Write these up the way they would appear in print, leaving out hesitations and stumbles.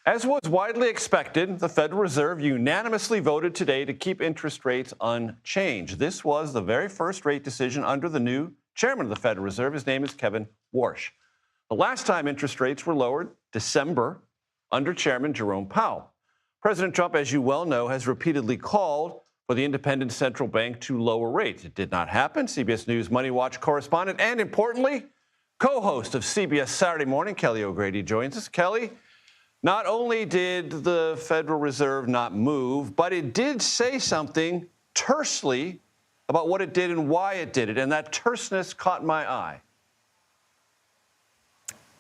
As was widely expected, the Federal Reserve unanimously voted today to keep interest rates unchanged. This was the very first rate decision under the new chairman of the Federal Reserve. His name is Kevin Warsh. The last time interest rates were lowered, December, under Chairman Jerome Powell. President Trump, as you well know, has repeatedly called for the independent central bank to lower rates. It did not happen. CBS News MoneyWatch correspondent and, importantly, co-host of CBS Saturday Morning, Kelly O'Grady, joins us. Kelly, not only did the Federal Reserve not move, but it did say something tersely about what it did and why it did it, and that terseness caught my eye.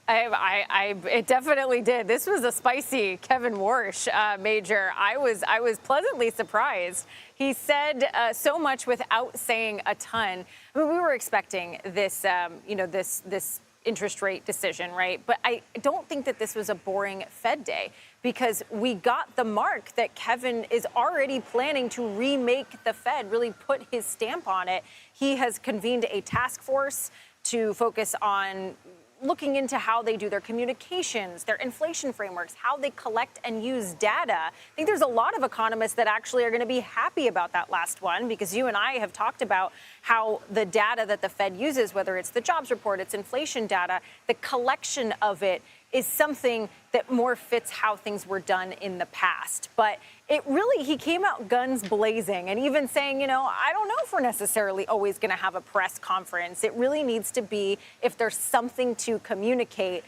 It definitely did. This was a spicy Kevin Warsh, Major. I was pleasantly surprised. He said so much without saying a ton. I mean, we were expecting this, this interest rate decision, right? But I don't think that this was a boring Fed day, because we got the mark that Kevin is already planning to remake the Fed, really put his stamp on it. He has convened a task force to focus on looking into how they do their communications, their inflation frameworks, how they collect and use data. I think there's a lot of economists that actually are going to be happy about that last one, because you and I have talked about how the data that the Fed uses, whether it's the jobs report, it's inflation data, the collection of it is something that more fits how things were done in the past. But he came out guns blazing and even saying, I don't know if we're necessarily always going to have a press conference. It really needs to be if there's something to communicate.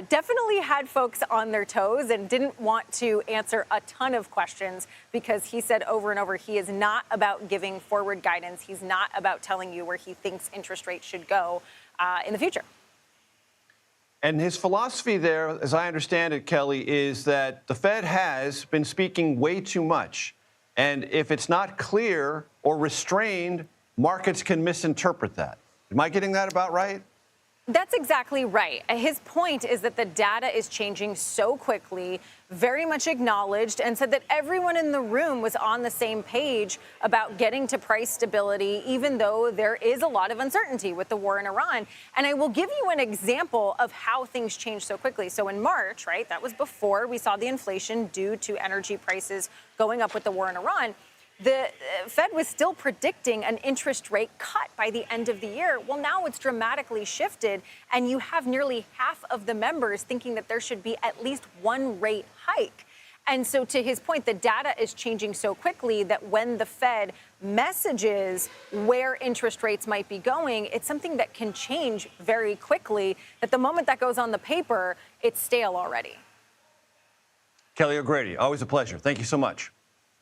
Definitely had folks on their toes and didn't want to answer a ton of questions, because he said over and over he is not about giving forward guidance. He's not about telling you where he thinks interest rates should go in the future. And his philosophy there, as I understand it, Kelly, is that the Fed has been speaking way too much. And if it's not clear or restrained, markets can misinterpret that. Am I getting that about right? That's exactly right. His point is that the data is changing so quickly, very much acknowledged, and said that everyone in the room was on the same page about getting to price stability, even though there is a lot of uncertainty with the war in Iran. And I will give you an example of how things changed so quickly. So in March, right, that was before we saw the inflation due to energy prices going up with the war in Iran. The Fed was still predicting an interest rate cut by the end of the year. Well, now it's dramatically shifted, and you have nearly half of the members thinking that there should be at least one rate hike. And so to his point, the data is changing so quickly that when the Fed messages where interest rates might be going, it's something that can change very quickly, that the moment that goes on the paper, it's stale already. Kelly O'Grady, always a pleasure. Thank you so much.